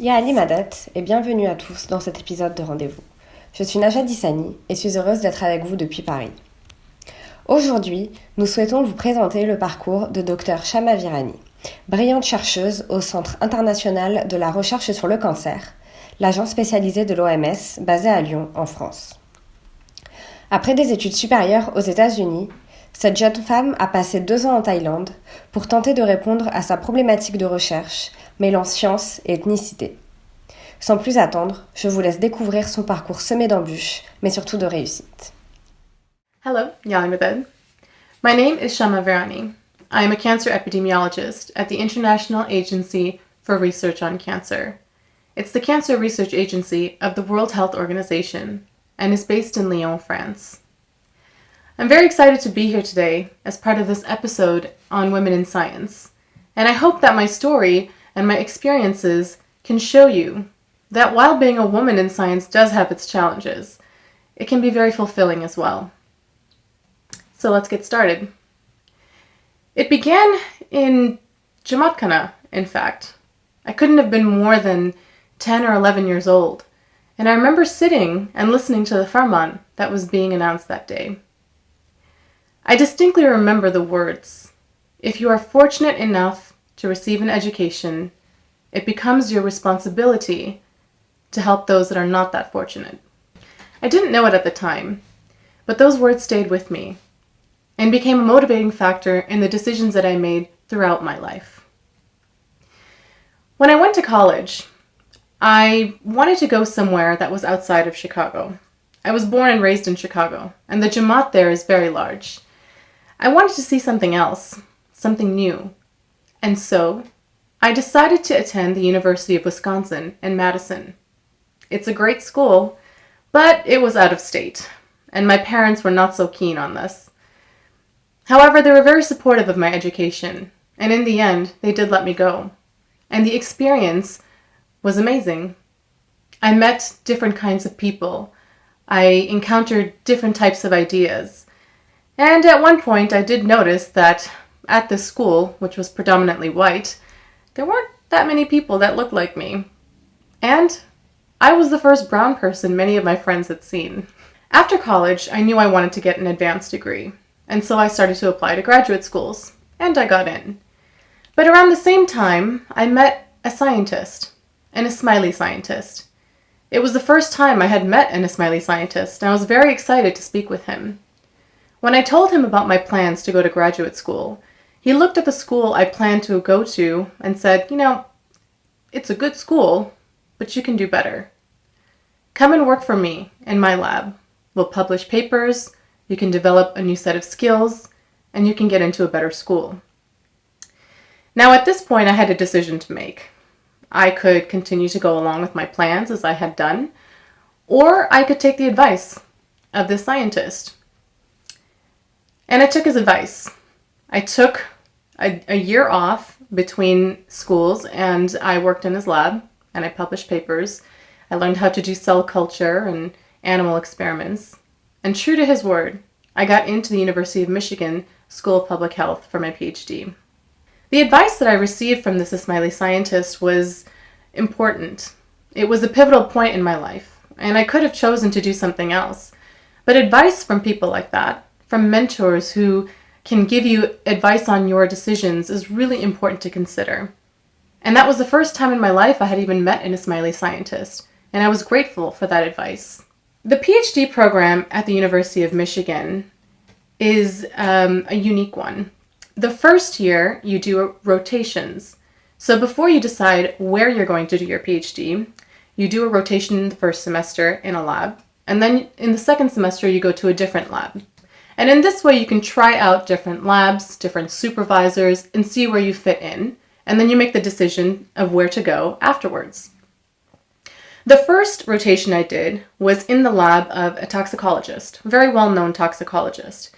Ya Ali Madat et bienvenue à tous dans cet épisode de Rendez-vous. Je suis Najat Dissani et suis heureuse d'être avec vous depuis Paris. Aujourd'hui, nous souhaitons vous présenter le parcours de Dr Shama Virani, brillante chercheuse au Centre international de la recherche sur le cancer, l'agence spécialisée de l'OMS basée à Lyon, en France. Après des études supérieures aux États-Unis, cette jeune femme a passé 2 ans en Thaïlande pour tenter de répondre à sa problématique de recherche, mêlant science et ethnicité. Sans plus attendre, je vous laisse découvrir son parcours semé d'embûches, mais surtout de réussite. Hello, Yalimaded. My name is Shama Virani. I am a cancer epidemiologist at the International Agency for Research on Cancer. It's the cancer research agency of the World Health Organization and is based in Lyon, France. I'm very excited to be here today as part of this episode on women in science, and I hope that my story and my experiences can show you that while being a woman in science does have its challenges, it can be very fulfilling as well. So let's get started. It began in Jamatkana, in fact. I couldn't have been more than 10 or 11 years old, and I remember sitting and listening to the farman that was being announced that day. I distinctly remember the words, "If you are fortunate enough to receive an education, it becomes your responsibility to help those that are not that fortunate." I didn't know it at the time, but those words stayed with me and became a motivating factor in the decisions that I made throughout my life. When I went to college, I wanted to go somewhere that was outside of Chicago. I was born and raised in Chicago, and the Jamaat there is very large. I wanted to see something else, something new, and so I decided to attend the University of Wisconsin in Madison. It's a great school, but it was out of state, and my parents were not so keen on this. However, they were very supportive of my education, and in the end, they did let me go. And the experience was amazing. I met different kinds of people. I encountered different types of ideas. And at one point, I did notice that at this school, which was predominantly white, there weren't that many people that looked like me. And I was the first brown person many of my friends had seen. After college, I knew I wanted to get an advanced degree, and so I started to apply to graduate schools, and I got in. But around the same time, I met a scientist, and a smiley scientist. It was the first time I had met an Ismaili scientist, and I was very excited to speak with him. When I told him about my plans to go to graduate school, he looked at the school I planned to go to and said, "It's a good school, but you can do better. Come and work for me in my lab. We'll publish papers, you can develop a new set of skills, and you can get into a better school." Now at this point I had a decision to make. I could continue to go along with my plans as I had done, or I could take the advice of this scientist. And I took his advice. I took a year off between schools and I worked in his lab and I published papers. I learned how to do cell culture and animal experiments. And true to his word, I got into the University of Michigan School of Public Health for my PhD. The advice that I received from this Ismaili scientist was important. It was a pivotal point in my life, and I could have chosen to do something else. But advice from people like that, from mentors who can give you advice on your decisions, is really important to consider. And that was the first time in my life I had even met an Ismaili scientist, and I was grateful for that advice. The PhD program at the University of Michigan is a unique one. The first year you do rotations. So before you decide where you're going to do your PhD, you do a rotation in the first semester in a lab, and then in the second semester you go to a different lab. And in this way you can try out different labs, different supervisors, and see where you fit in, and then you make the decision of where to go afterwards. The first rotation I did was in the lab of a toxicologist, a very well-known toxicologist.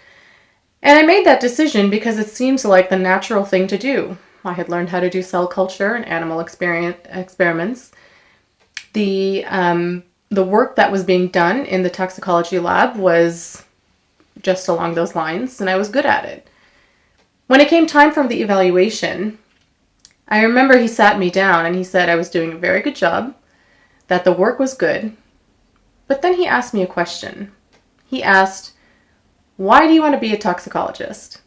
And I made that decision because it seemed like the natural thing to do. I had learned how to do cell culture and animal experiments. The work that was being done in the toxicology lab was just along those lines, and I was good at it. When it came time for the evaluation, I remember he sat me down and he said I was doing a very good job, that the work was good, but then he asked me a question. He asked, "Why do you want to be a toxicologist?"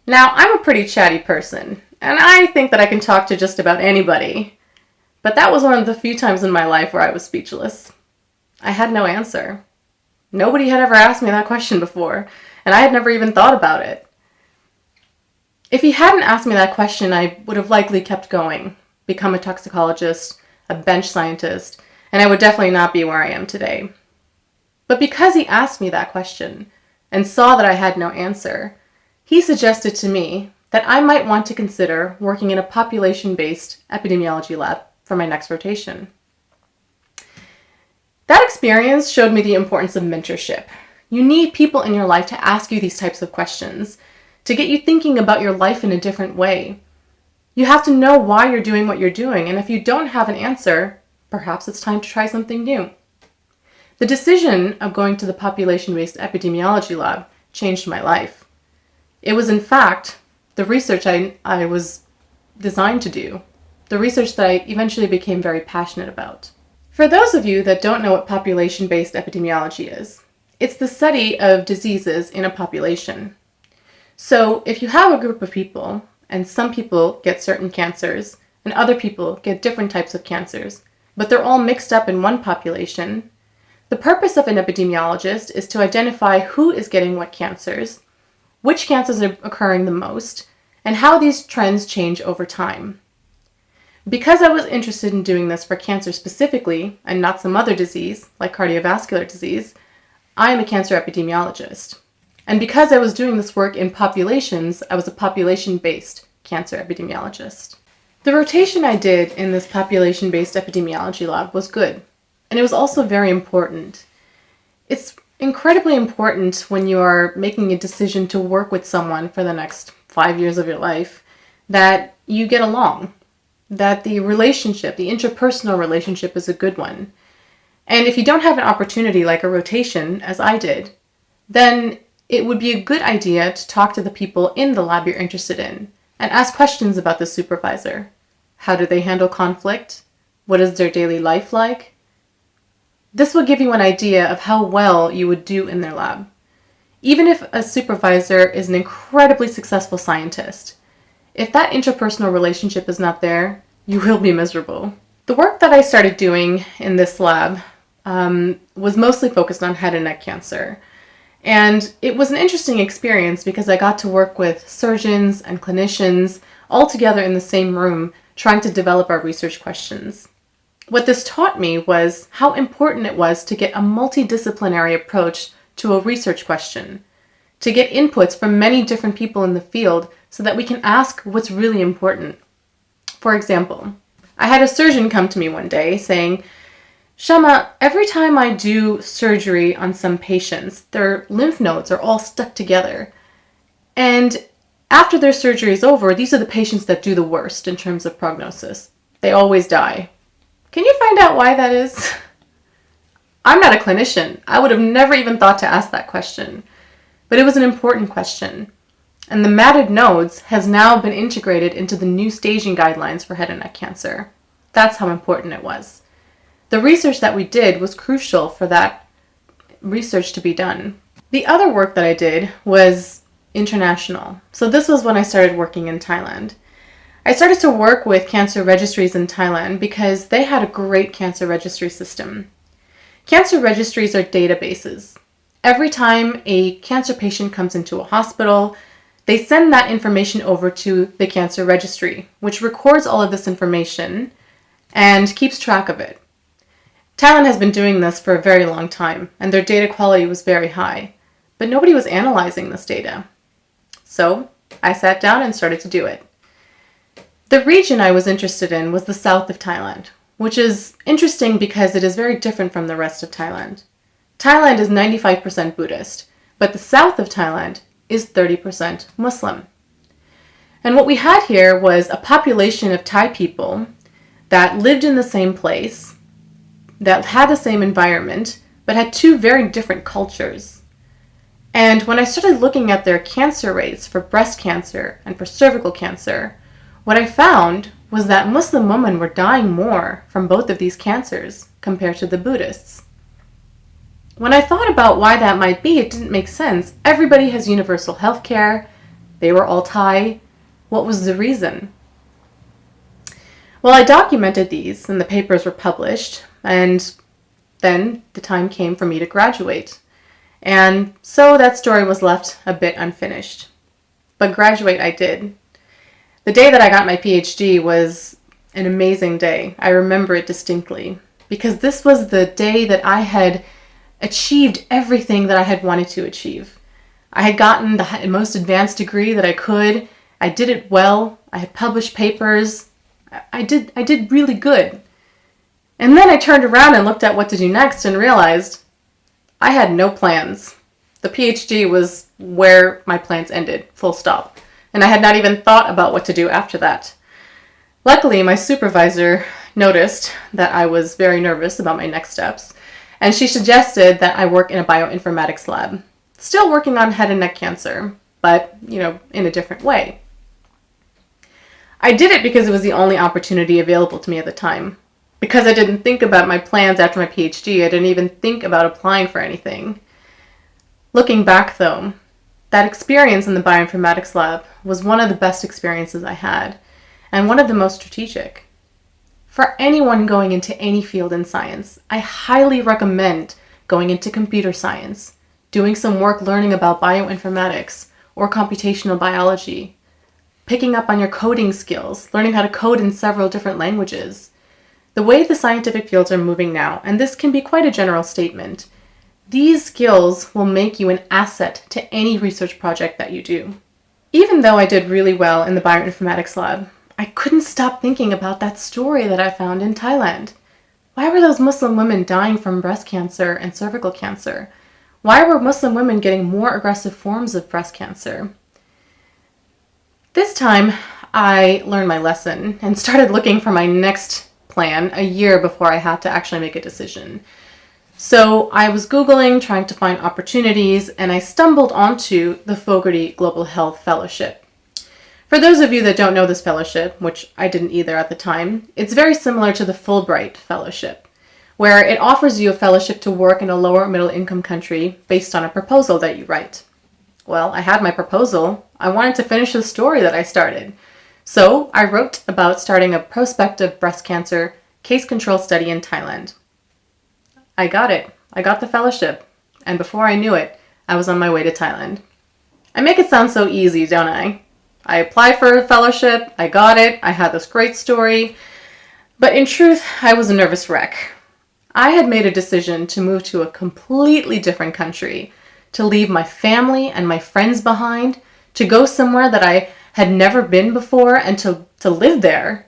Now, I'm a pretty chatty person, and I think that I can talk to just about anybody, but that was one of the few times in my life where I was speechless. I had no answer. Nobody had ever asked me that question before, and I had never even thought about it. If he hadn't asked me that question, I would have likely kept going, become a toxicologist, a bench scientist, and I would definitely not be where I am today. But because he asked me that question and saw that I had no answer, he suggested to me that I might want to consider working in a population-based epidemiology lab for my next rotation. That experience showed me the importance of mentorship. You need people in your life to ask you these types of questions, to get you thinking about your life in a different way. You have to know why you're doing what you're doing, and if you don't have an answer, perhaps it's time to try something new. The decision of going to the population-based epidemiology lab changed my life. It was, in fact, the research I was designed to do, the research that I eventually became very passionate about. For those of you that don't know what population-based epidemiology is, it's the study of diseases in a population. So if you have a group of people, and some people get certain cancers, and other people get different types of cancers, but they're all mixed up in one population, the purpose of an epidemiologist is to identify who is getting what cancers, which cancers are occurring the most, and how these trends change over time. Because I was interested in doing this for cancer specifically, and not some other disease, like cardiovascular disease, I am a cancer epidemiologist. And because I was doing this work in populations, I was a population-based cancer epidemiologist. The rotation I did in this population-based epidemiology lab was good, and it was also very important. It's incredibly important when you are making a decision to work with someone for the next 5 years of your life that you get along, that the relationship, the interpersonal relationship is a good one. And if you don't have an opportunity like a rotation, as I did, then it would be a good idea to talk to the people in the lab you're interested in and ask questions about the supervisor. How do they handle conflict? What is their daily life like? This will give you an idea of how well you would do in their lab. Even if a supervisor is an incredibly successful scientist, if that interpersonal relationship is not there, you will be miserable. The work that I started doing in this lab was mostly focused on head and neck cancer. And it was an interesting experience because I got to work with surgeons and clinicians all together in the same room trying to develop our research questions. What this taught me was how important it was to get a multidisciplinary approach to a research question, to get inputs from many different people in the field so that we can ask what's really important. For example, I had a surgeon come to me one day saying, "Shama, every time I do surgery on some patients, their lymph nodes are all stuck together. And after their surgery is over, these are the patients that do the worst in terms of prognosis. They always die. Can you find out why that is?" I'm not a clinician. I would have never even thought to ask that question. But it was an important question. And the matted nodes has now been integrated into the new staging guidelines for head and neck cancer. That's how important it was. The research that we did was crucial for that research to be done. The other work that I did was international. So this was when I started working in Thailand. I started to work with cancer registries in Thailand because they had a great cancer registry system. Cancer registries are databases. Every time a cancer patient comes into a hospital, they send that information over to the cancer registry, which records all of this information and keeps track of it. Thailand has been doing this for a very long time, and their data quality was very high, but nobody was analyzing this data. So I sat down and started to do it. The region I was interested in was the south of Thailand, which is interesting because it is very different from the rest of Thailand. Thailand is 95% Buddhist, but the south of Thailand is 30% Muslim. And what we had here was a population of Thai people that lived in the same place, that had the same environment, but had two very different cultures. And when I started looking at their cancer rates for breast cancer and for cervical cancer, what I found was that Muslim women were dying more from both of these cancers compared to the Buddhists. When I thought about why that might be, it didn't make sense. Everybody has universal health care. They were all Thai. What was the reason? Well, I documented these and the papers were published, and then the time came for me to graduate. And so that story was left a bit unfinished. But graduate I did. The day that I got my PhD was an amazing day. I remember it distinctly because this was the day that I had achieved everything that I had wanted to achieve. I had gotten the most advanced degree that I could. I did it well. I had published papers. I did really good. And then I turned around and looked at what to do next and realized I had no plans. The PhD was where my plans ended, full stop. And I had not even thought about what to do after that. Luckily, my supervisor noticed that I was very nervous about my next steps, and she suggested that I work in a bioinformatics lab. Still working on head and neck cancer, but, in a different way. I did it because it was the only opportunity available to me at the time. Because I didn't think about my plans after my PhD, I didn't even think about applying for anything. Looking back though, that experience in the bioinformatics lab was one of the best experiences I had, and one of the most strategic. For anyone going into any field in science, I highly recommend going into computer science, doing some work learning about bioinformatics or computational biology, picking up on your coding skills, learning how to code in several different languages. The way the scientific fields are moving now, and this can be quite a general statement, these skills will make you an asset to any research project that you do. Even though I did really well in the bioinformatics lab, I couldn't stop thinking about that story that I found in Thailand. Why were those Muslim women dying from breast cancer and cervical cancer? Why were Muslim women getting more aggressive forms of breast cancer? This time, I learned my lesson and started looking for my next plan a year before I had to actually make a decision. So I was Googling, trying to find opportunities, and I stumbled onto the Fogarty Global Health Fellowship. For those of you that don't know this fellowship, which I didn't either at the time, it's very similar to the Fulbright Fellowship, where it offers you a fellowship to work in a lower middle income country based on a proposal that you write. Well, I had my proposal. I wanted to finish the story that I started. So I wrote about starting a prospective breast cancer case control study in Thailand. I got it. I got the fellowship. And before I knew it, I was on my way to Thailand. I make it sound so easy, don't I? I applied for a fellowship. I got it. I had this great story. But in truth, I was a nervous wreck. I had made a decision to move to a completely different country, to leave my family and my friends behind, to go somewhere that I had never been before, and to live there.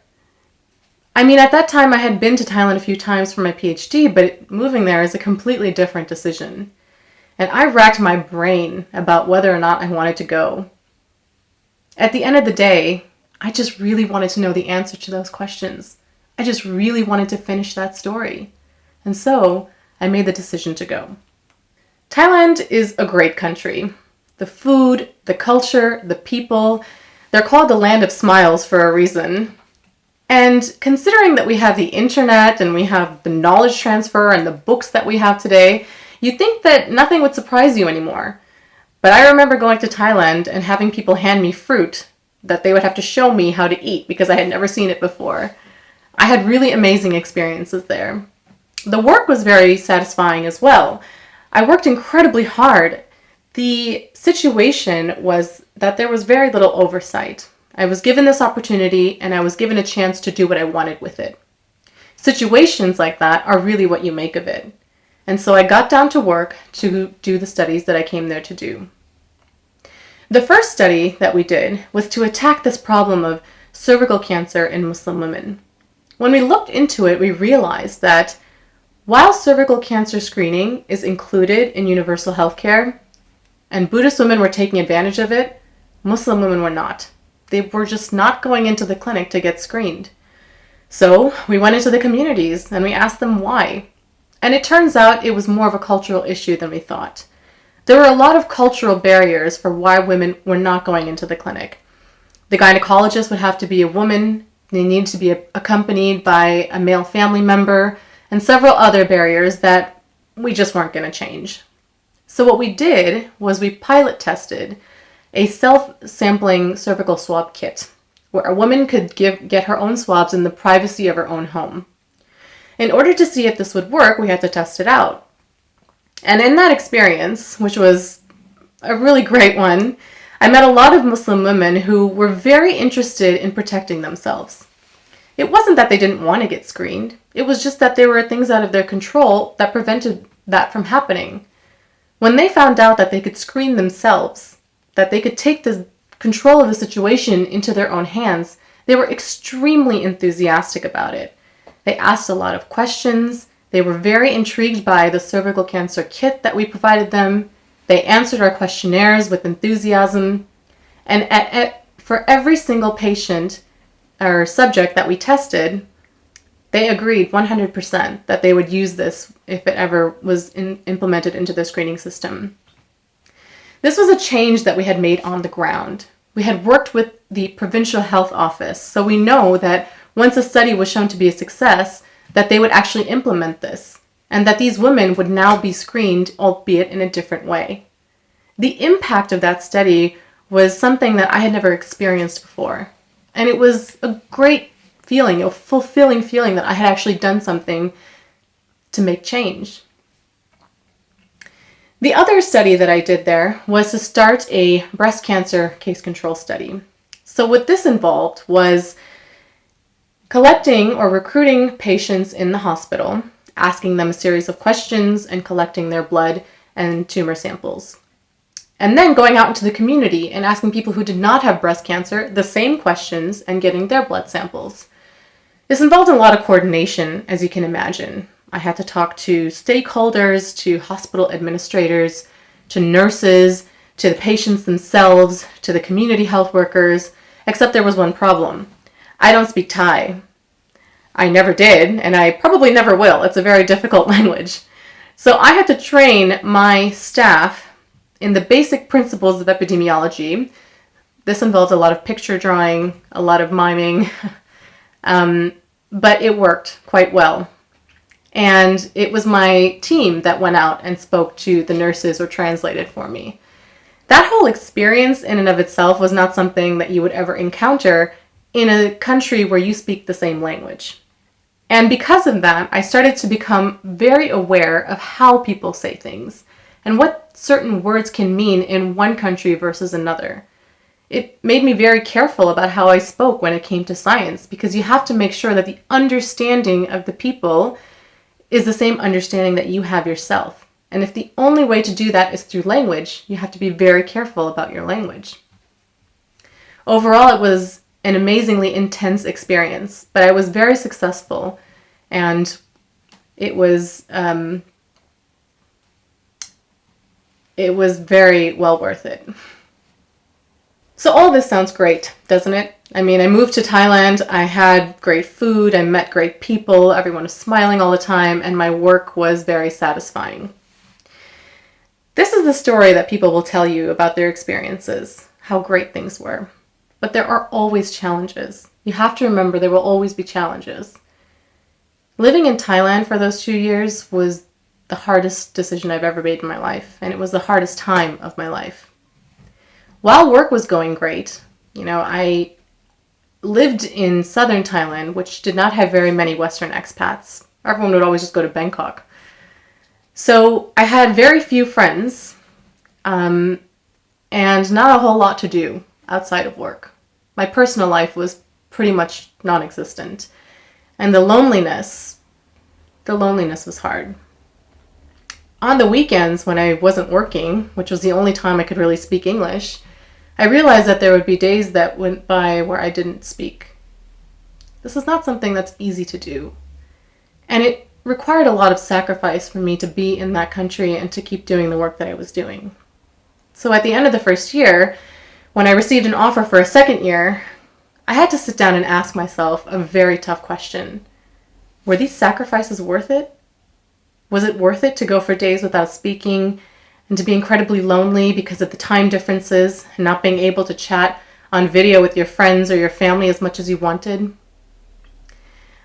I mean, at that time I had been to Thailand a few times for my PhD, but moving there is a completely different decision. And I racked my brain about whether or not I wanted to go. At the end of the day, I just really wanted to know the answer to those questions. I just really wanted to finish that story. And so I made the decision to go. Thailand is a great country. The food, the culture, the people, they're called the land of smiles for a reason. And considering that we have the internet and we have the knowledge transfer and the books that we have today, you'd think that nothing would surprise you anymore. But I remember going to Thailand and having people hand me fruit that they would have to show me how to eat because I had never seen it before. I had really amazing experiences there. The work was very satisfying as well. I worked incredibly hard. The situation was that there was very little oversight. I was given this opportunity and I was given a chance to do what I wanted with it. Situations like that are really what you make of it. And so I got down to work to do the studies that I came there to do. The first study that we did was to attack this problem of cervical cancer in Muslim women. When we looked into it, we realized that while cervical cancer screening is included in universal health care, and Buddhist women were taking advantage of it, Muslim women were not. They were just not going into the clinic to get screened. So we went into the communities and we asked them why. And it turns out it was more of a cultural issue than we thought. There were a lot of cultural barriers for why women were not going into the clinic. The gynecologist would have to be a woman. They needed to be accompanied by a male family member, and several other barriers that we just weren't going to change. So what we did was we pilot tested a self-sampling cervical swab kit where a woman could get her own swabs in the privacy of her own home. In order to see if this would work, we had to test it out. And in that experience, which was a really great one, I met a lot of Muslim women who were very interested in protecting themselves. It wasn't that they didn't want to get screened. It was just that there were things out of their control that prevented that from happening. When they found out that they could screen themselves, that they could take the control of the situation into their own hands, they were extremely enthusiastic about it. They asked a lot of questions. They were very intrigued by the cervical cancer kit that we provided them. They answered our questionnaires with enthusiasm. And for every single patient or subject that we tested, they agreed 100% that they would use this if it ever was implemented into their screening system. This was a change that we had made on the ground. We had worked with the provincial health office, so we know that once a study was shown to be a success, that they would actually implement this, and that these women would now be screened, albeit in a different way. The impact of that study was something that I had never experienced before, and it was a great feeling, a fulfilling feeling that I had actually done something to make change. The other study that I did there was to start a breast cancer case control study. So what this involved was collecting or recruiting patients in the hospital, asking them a series of questions and collecting their blood and tumor samples. And then going out into the community and asking people who did not have breast cancer the same questions and getting their blood samples. This involved a lot of coordination, as you can imagine. I had to talk to stakeholders, to hospital administrators, to nurses, to the patients themselves, to the community health workers, except there was one problem. I don't speak Thai. I never did, and I probably never will. It's a very difficult language. So I had to train my staff in the basic principles of epidemiology. This involved a lot of picture drawing, a lot of miming, but it worked quite well. And it was my team that went out and spoke to the nurses or translated for me. That whole experience in and of itself was not something that you would ever encounter in a country where you speak the same language. And because of that, I started to become very aware of how people say things and what certain words can mean in one country versus another. It made me very careful about how I spoke when it came to science, because you have to make sure that the understanding of the people is the same understanding that you have yourself. And if the only way to do that is through language, you have to be very careful about your language. Overall, it was an amazingly intense experience, but I was very successful, and it was very well worth it. So all this sounds great, doesn't it? I mean, I moved to Thailand, I had great food, I met great people, everyone was smiling all the time, and my work was very satisfying. This is the story that people will tell you about their experiences, how great things were. But there are always challenges. You have to remember there will always be challenges. Living in Thailand for those 2 years was the hardest decision I've ever made in my life, and it was the hardest time of my life. While work was going great, I lived in southern Thailand, which did not have very many Western expats. Everyone would always just go to Bangkok. So I had very few friends, and not a whole lot to do outside of work. My personal life was pretty much non-existent. And the loneliness was hard. On the weekends when I wasn't working, which was the only time I could really speak English, I realized that there would be days that went by where I didn't speak. This is not something that's easy to do. And it required a lot of sacrifice for me to be in that country and to keep doing the work that I was doing. So at the end of the first year, when I received an offer for a second year, I had to sit down and ask myself a very tough question. Were these sacrifices worth it? Was it worth it to go for days without speaking and to be incredibly lonely because of the time differences and not being able to chat on video with your friends or your family as much as you wanted?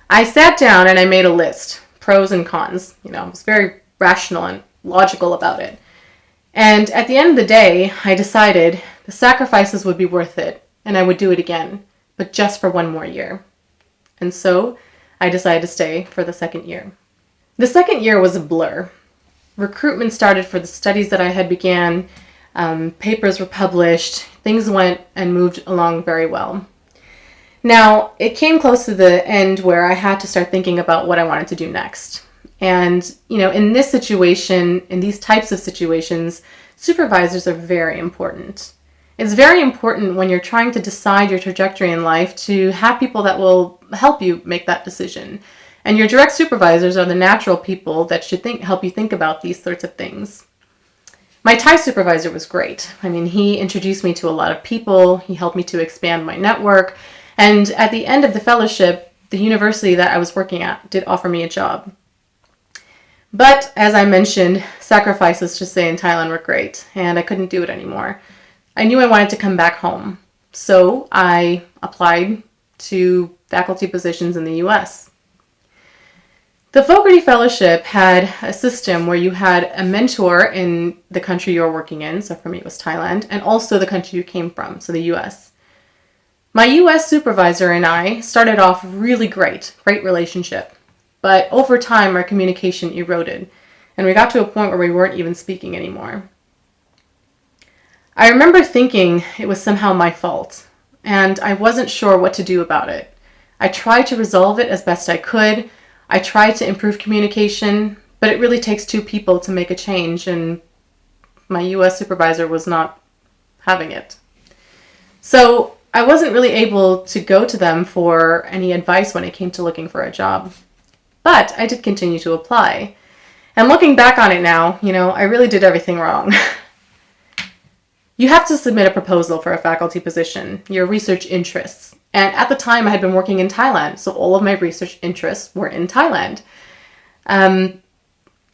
I sat down and I made a list, pros and cons. I was very rational and logical about it. And at the end of the day, I decided the sacrifices would be worth it and I would do it again, but just for one more year. And so I decided to stay for the second year. The second year was a blur. Recruitment started for the studies that I had began. Papers were published. Things went and moved along very well. Now, it came close to the end where I had to start thinking about what I wanted to do next. And, in this situation, in these types of situations, supervisors are very important. It's very important when you're trying to decide your trajectory in life to have people that will help you make that decision. And your direct supervisors are the natural people that should help you think about these sorts of things. My Thai supervisor was great. He introduced me to a lot of people. He helped me to expand my network. And at the end of the fellowship, the university that I was working at did offer me a job. But as I mentioned, sacrifices to stay in Thailand were great, and I couldn't do it anymore. I knew I wanted to come back home. So I applied to faculty positions in the US. The Fogarty Fellowship had a system where you had a mentor in the country you were working in, so for me it was Thailand, and also the country you came from, so the US. My US supervisor and I started off really great relationship, but over time our communication eroded, and we got to a point where we weren't even speaking anymore. I remember thinking it was somehow my fault, and I wasn't sure what to do about it. I tried to resolve it as best I could. I tried to improve communication, but it really takes two people to make a change, and my US supervisor was not having it. So I wasn't really able to go to them for any advice when it came to looking for a job. But I did continue to apply. And looking back on it now, I really did everything wrong. You have to submit a proposal for a faculty position, your research interests. And at the time I had been working in Thailand, so all of my research interests were in Thailand.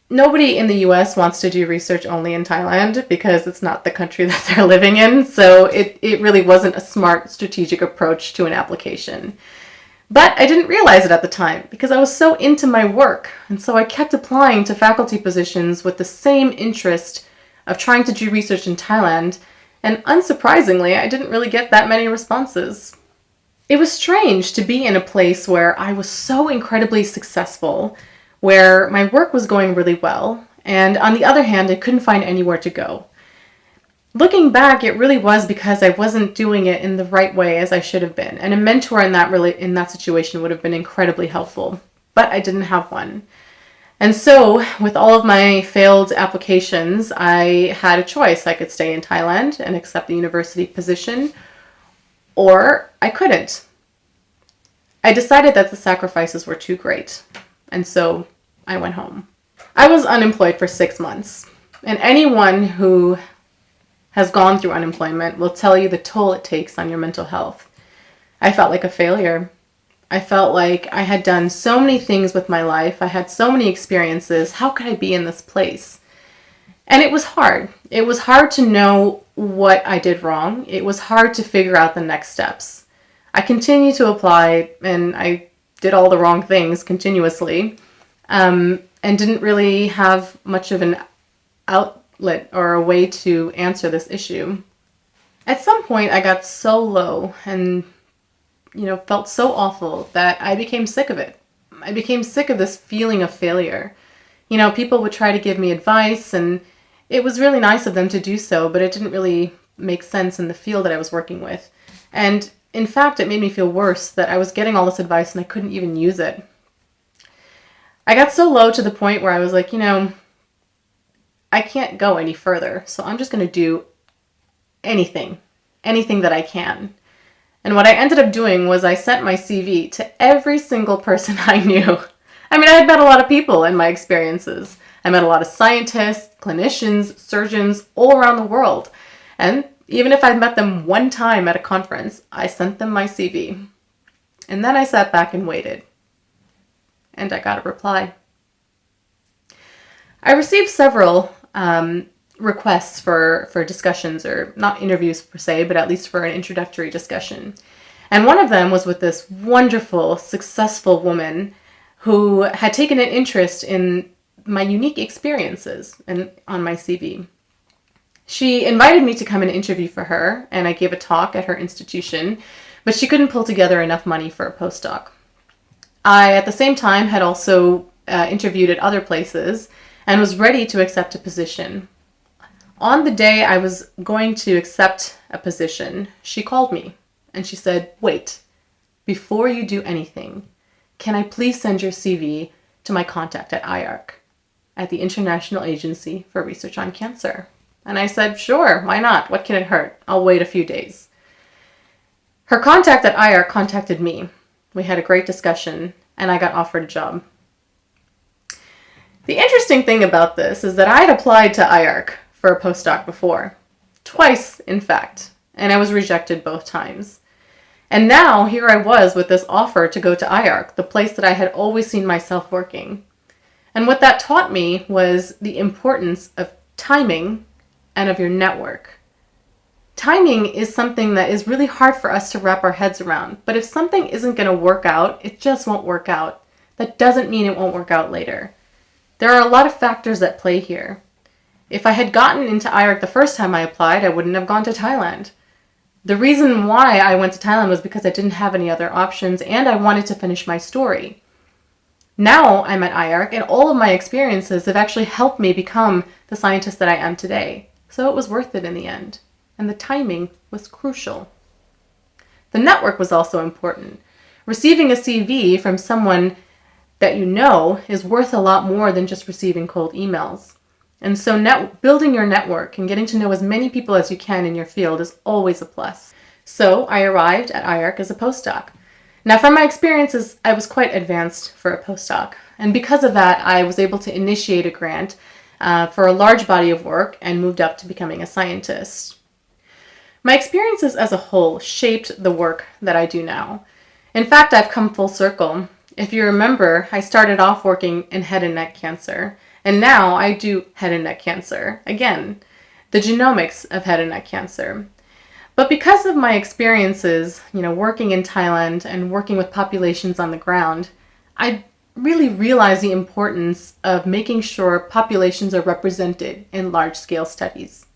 Nobody in the US wants to do research only in Thailand because it's not the country that they're living in, so it really wasn't a smart strategic approach to an application. But I didn't realize it at the time because I was so into my work, and so I kept applying to faculty positions with the same interest of trying to do research in Thailand, and unsurprisingly, I didn't really get that many responses. It was strange to be in a place where I was so incredibly successful, where my work was going really well, and on the other hand, I couldn't find anywhere to go. Looking back, it really was because I wasn't doing it in the right way as I should have been, and a mentor in that situation would have been incredibly helpful, but I didn't have one. And so, with all of my failed applications, I had a choice. I could stay in Thailand and accept the university position, or I couldn't. I decided that the sacrifices were too great, and so I went home. I was unemployed for 6 months, and anyone who has gone through unemployment will tell you the toll it takes on your mental health. I felt like a failure. I felt like I had done so many things with my life. I had so many experiences. How could I be in this place? And it was hard. It was hard to know what I did wrong. It was hard to figure out the next steps. I continued to apply, and I did all the wrong things continuously, and didn't really have much of an outlet or a way to answer this issue. At some point, I got so low and felt so awful that I became sick of it. I became sick of this feeling of failure. People would try to give me advice, and it was really nice of them to do so, but it didn't really make sense in the field that I was working with. And in fact, it made me feel worse that I was getting all this advice and I couldn't even use it. I got so low to the point where I was like, I can't go any further, so I'm just going to do anything that I can. And what I ended up doing was I sent my CV to every single person I knew. I had met a lot of people in my experiences. I met a lot of scientists, clinicians, surgeons all around the world. And even if I'd met them one time at a conference, I sent them my CV. And then I sat back and waited. And I got a reply. I received several requests for discussions, or not interviews per se, but at least for an introductory discussion. And one of them was with this wonderful, successful woman who had taken an interest in my unique experiences and on my CV. She invited me to come and interview for her, and I gave a talk at her institution, but she couldn't pull together enough money for a postdoc. I, at the same time, had also interviewed at other places and was ready to accept a position. On the day I was going to accept a position, she called me and she said, "Wait, before you do anything, can I please send your CV to my contact at IARC, at the International Agency for Research on Cancer?" And I said, "Sure, why not? What can it hurt? I'll wait a few days." Her contact at IARC contacted me. We had a great discussion, and I got offered a job. The interesting thing about this is that I had applied to IARC for a postdoc before. Twice, in fact, and I was rejected both times. And now, here I was with this offer to go to IARC, the place that I had always seen myself working. And what that taught me was the importance of timing and of your network. Timing is something that is really hard for us to wrap our heads around, but if something isn't going to work out, it just won't work out. That doesn't mean it won't work out later. There are a lot of factors that play here. If I had gotten into IARC the first time I applied, I wouldn't have gone to Thailand. The reason why I went to Thailand was because I didn't have any other options and I wanted to finish my story. Now I'm at IARC and all of my experiences have actually helped me become the scientist that I am today. So it was worth it in the end. And the timing was crucial. The network was also important. Receiving a CV from someone that you know is worth a lot more than just receiving cold emails. And so building your network and getting to know as many people as you can in your field is always a plus. So I arrived at IARC as a postdoc. Now, from my experiences, I was quite advanced for a postdoc. And because of that, I was able to initiate a grant for a large body of work and moved up to becoming a scientist. My experiences as a whole shaped the work that I do now. In fact, I've come full circle. If you remember, I started off working in head and neck cancer, and now I do head and neck cancer. Again, the genomics of head and neck cancer. But because of my experiences, working in Thailand and working with populations on the ground, I really realized the importance of making sure populations are represented in large-scale studies.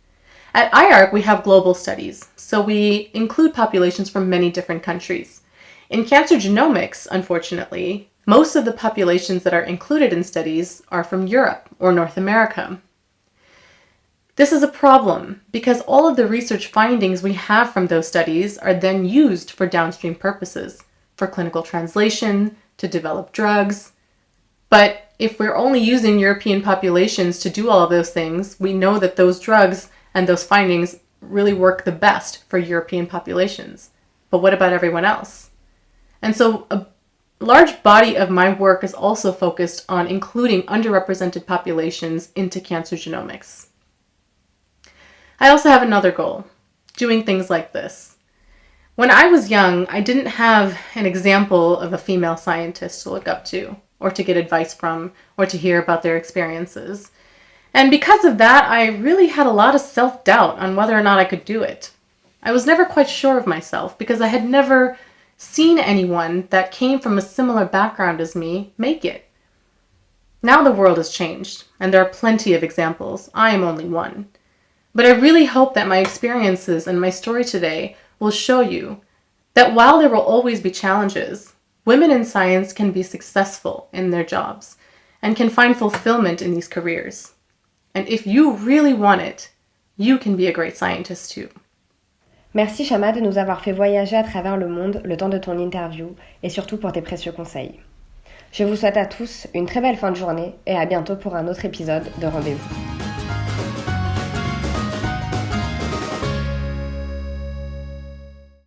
At IARC, we have global studies, so we include populations from many different countries. In cancer genomics, unfortunately, most of the populations that are included in studies are from Europe or North America. This is a problem because all of the research findings we have from those studies are then used for downstream purposes, for clinical translation, to develop drugs. But if we're only using European populations to do all of those things, we know that those drugs and those findings really work the best for European populations. But what about everyone else? And so a large body of my work is also focused on including underrepresented populations into cancer genomics. I also have another goal, doing things like this. When I was young, I didn't have an example of a female scientist to look up to, or to get advice from, or to hear about their experiences. And because of that, I really had a lot of self-doubt on whether or not I could do it. I was never quite sure of myself because I had never seen anyone that came from a similar background as me make it. Now the world has changed, and there are plenty of examples. I am only one. But I really hope that my experiences and my story today will show you that while there will always be challenges, women in science can be successful in their jobs and can find fulfillment in these careers. And if you really want it, you can be a great scientist too. Merci Shama de nous avoir fait voyager à travers le monde le temps de ton interview et surtout pour tes précieux conseils. Je vous souhaite à tous une très belle fin de journée et à bientôt pour un autre épisode de Rendez-vous.